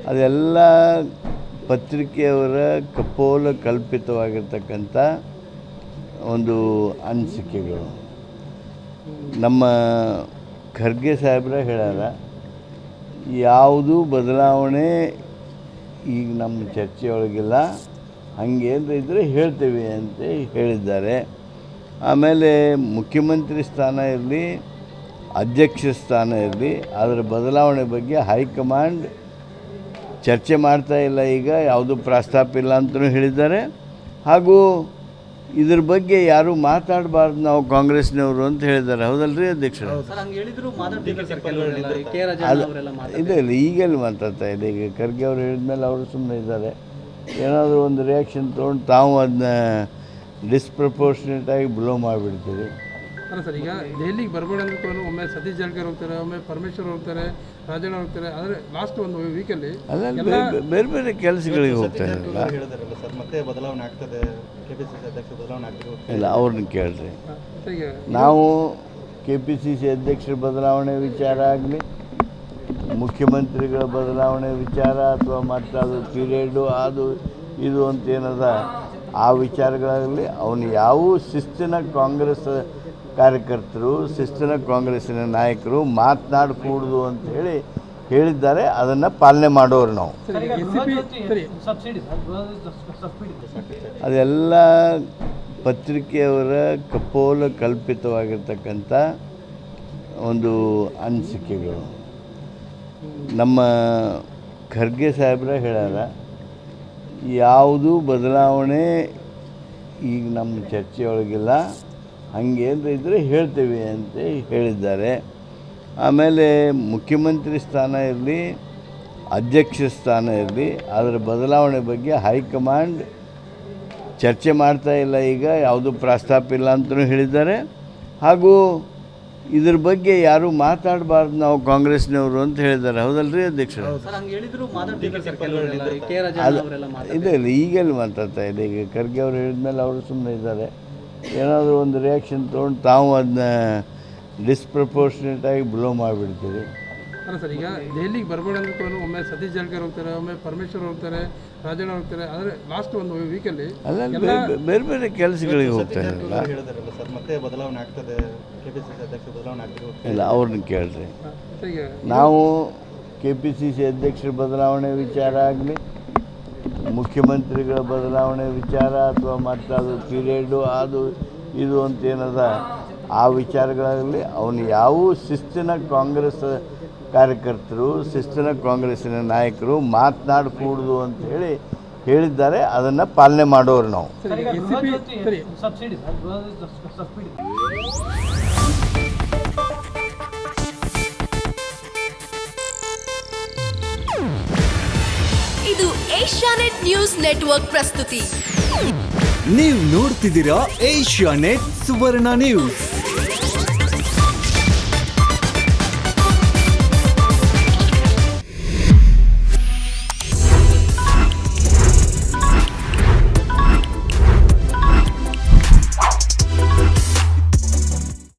ಅದೆಲ್ಲ ಪತ್ರಿಕೆಯವರ ಕಪೋಲ ಕಲ್ಪಿತವಾಗಿರ್ತಕ್ಕಂಥ ಒಂದು ಅನಿಸಿಕೆಗಳು. ನಮ್ಮ ಖರ್ಗೆ ಸಾಹೇಬ್ರ ಹೇಳ್ಯಾರ, ಯಾವುದೂ ಬದಲಾವಣೆ ಈಗ ನಮ್ಮ ಚರ್ಚೆಯೊಳಗಿಲ್ಲ, ಹಾಗೇನು ಇದ್ದರೆ ಹೇಳ್ತೇವೆ ಅಂತ ಹೇಳಿದ್ದಾರೆ. ಆಮೇಲೆ ಮುಖ್ಯಮಂತ್ರಿ ಸ್ಥಾನ ಇರಲಿ, ಅಧ್ಯಕ್ಷ ಸ್ಥಾನ ಇರಲಿ, ಅದರ ಬದಲಾವಣೆ ಬಗ್ಗೆ ಹೈಕಮಾಂಡ್ ಚರ್ಚೆ ಮಾಡ್ತಾ ಇಲ್ಲ, ಈಗ ಯಾವುದೂ ಪ್ರಸ್ತಾಪ ಇಲ್ಲ ಅಂತಲೂ ಹೇಳಿದ್ದಾರೆ. ಹಾಗೂ ಇದ್ರ ಬಗ್ಗೆ ಯಾರೂ ಮಾತಾಡಬಾರ್ದು ನಾವು ಕಾಂಗ್ರೆಸ್ನವರು ಅಂತ ಹೇಳಿದ್ದಾರೆ. ಹೌದಲ್ರಿ ಅಧ್ಯಕ್ಷರು? ಇಲ್ಲ ಈಗೆಲ್ಲಿ ಮಾತಾಡ್ತಾ ಇದೆ. ಈಗ ಖರ್ಗೆ ಅವರು ಹೇಳಿದ್ಮೇಲೆ ಅವರು ಸುಮ್ಮನೆ ಇದ್ದಾರೆ. ಏನಾದರೂ ಒಂದು ರಿಯಾಕ್ಷನ್ ತೊಗೊಂಡು ತಾವು ಅದನ್ನ ಡಿಸ್ಪ್ರಪೋರ್ಷನೇಟಾಗಿ ಬ್ಲೋ ಮಾಡಿಬಿಡ್ತೀವಿ. ಅಲ್ಲ ಸರ್, ಈಗ ದೆಹಲಿಗೆ ಬರಬೇಡ ಅಂತ ಒಮ್ಮೆ ಸತೀಶ್ ಜಾರಕಿಹೊಳಿ ಹೋಗ್ತಾರೆ, ಒಮ್ಮೆ ಪರಮೇಶ್ವರ್ ಹೋಗ್ತಾರೆ, ರಾಜಣ್ಣ ಹೋಗ್ತಾರೆ. ಆದರೆ ಲಾಸ್ಟ್ ಒಂದು ವೀಕಲ್ಲಿ ಬೇರೆ ಬೇರೆ ಕೆಲಸಗಳಿಗೆ ಹೋಗ್ತಾ ಇರಲ್ಲ. ಇಲ್ಲ, ಅವ್ರನ್ನ ಕೇಳ್ರಿ. ನಾವು KPCC ಅಧ್ಯಕ್ಷರ ಬದಲಾವಣೆ ವಿಚಾರ ಆಗಲಿ, ಮುಖ್ಯಮಂತ್ರಿಗಳ ಬದಲಾವಣೆ ವಿಚಾರ ಅಥವಾ ಮತ್ತು ಅದು ಪೀರಿಯಡು ಅದು ಇದು ಅಂತ ಏನದ ಆ ವಿಚಾರಗಳಾಗಲಿ, ಅವನು ಯಾವ ಶಿಸ್ತಿನ ಕಾಂಗ್ರೆಸ್ ಕಾರ್ಯಕರ್ತರು, ಶಿಸ್ತಿನ ಕಾಂಗ್ರೆಸ್ಸಿನ ನಾಯಕರು ಮಾತನಾಡಕೂಡದು ಅಂತ ಹೇಳಿದ್ದಾರೆ. ಅದನ್ನು ಪಾಲನೆ ಮಾಡೋರು ನಾವು. ಅದೆಲ್ಲ ಪತ್ರಿಕೆಯವರ ಕಪೋಲ ಕಲ್ಪಿತವಾಗಿರ್ತಕ್ಕಂಥ ಒಂದು ಅನಿಸಿಕೆಗಳು. ನಮ್ಮ ಖರ್ಗೆ ಸಾಹೇಬ್ರ ಹೇಳ್ಯಾರ, ಯಾವುದೂ ಬದಲಾವಣೆ ಈಗ ನಮ್ಮ ಚರ್ಚೆಯೊಳಗಿಲ್ಲ, ಹಾಗೇನು ಇದ್ದರೆ ಹೇಳ್ತೇವೆ ಅಂತ ಹೇಳಿದ್ದಾರೆ. ಆಮೇಲೆ ಮುಖ್ಯಮಂತ್ರಿ ಸ್ಥಾನ ಇರಲಿ, ಅಧ್ಯಕ್ಷ ಸ್ಥಾನ ಇರಲಿ, ಅದರ ಬದಲಾವಣೆ ಬಗ್ಗೆ ಹೈಕಮಾಂಡ್ ಚರ್ಚೆ ಮಾಡ್ತಾ ಇಲ್ಲ, ಈಗ ಯಾವುದೂ ಪ್ರಸ್ತಾಪ ಇಲ್ಲ ಅಂತಲೂ ಹೇಳಿದ್ದಾರೆ. ಹಾಗೂ ಇದ್ರ ಬಗ್ಗೆ ಯಾರೂ ಮಾತಾಡಬಾರ್ದು ನಾವು ಕಾಂಗ್ರೆಸ್ನವರು ಅಂತ ಹೇಳಿದ್ದಾರೆ. ಹೌದಲ್ರಿ ಅಧ್ಯಕ್ಷರು? ಇಲ್ಲ ಈಗೆಲ್ಲಿ ಮಾತಾಡ್ತಾ ಇದೆ. ಈಗ ಖರ್ಗೆ ಅವರು ಹೇಳಿದ್ಮೇಲೆ ಅವರು ಸುಮ್ಮನೆ ಇದ್ದಾರೆ. ಏನಾದರೂ ಒಂದು ರಿಯಾಕ್ಷನ್ ತೊಗೊಂಡು ತಾವು ಅದನ್ನ ಡಿಸ್ಪ್ರಪೋರ್ಷನೇಟಾಗಿ ಬ್ಲೋ ಮಾಡಿಬಿಡ್ತೀವಿ. ಅಲ್ಲ ಸರ್, ಈಗ ದೆಹಲಿಗೆ ಬರಬೇಡ ಅಂತ ಒಮ್ಮೆ ಸತೀಶ್ ಜಾರಕಿಹೊಳಿ ಹೋಗ್ತಾರೆ, ಒಮ್ಮೆ ಪರಮೇಶ್ವರ್ ಹೋಗ್ತಾರೆ, ರಾಜಣ್ಣ ಹೋಗ್ತಾರೆ. ಆದರೆ ಲಾಸ್ಟ್ ಒಂದು ವೀಕಲ್ಲಿ ಬೇರೆ ಬೇರೆ ಕೆಲಸಗಳಿಗೆ ಹೋಗ್ತಾ ಇರಲ್ಲ. ಇಲ್ಲ, ಅವ್ರನ್ನ ಕೇಳ್ರಿ. ನಾವು KPCC ಅಧ್ಯಕ್ಷರ ಬದಲಾವಣೆ ವಿಚಾರ ಆಗಲಿ, ಮುಖ್ಯಮಂತ್ರಿಗಳ ಬದಲಾವಣೆ ವಿಚಾರ ಅಥವಾ ಮತ್ತು ಅದು ಪೀರಿಯಡು ಅದು ಇದು ಅಂತ ಏನದ ಆ ವಿಚಾರಗಳಾಗಲಿ, ಅವನು ಯಾವ ಶಿಸ್ತಿನ ಕಾಂಗ್ರೆಸ್ ಕಾರ್ಯಕರ್ತರು, ಶಿಸ್ತಿನ ಕಾಂಗ್ರೆಸ್ಸಿನ ನಾಯಕರು ಮಾತನಾಡಕೂಡದು ಅಂತ ಹೇಳಿದ್ದಾರೆ. ಅದನ್ನು ಪಾಲನೆ ಮಾಡೋರು ನಾವು. ಇದು ಏಷ್ಯಾನೆಟ್ ನ್ಯೂಸ್ ನೆಟ್ವರ್ಕ್ ಪ್ರಸ್ತುತಿ. ನೀವು ನೋಡ್ತಿದ್ದೀರಾ ಏಷ್ಯಾನೆಟ್ ಸುವರ್ಣ ನ್ಯೂಸ್.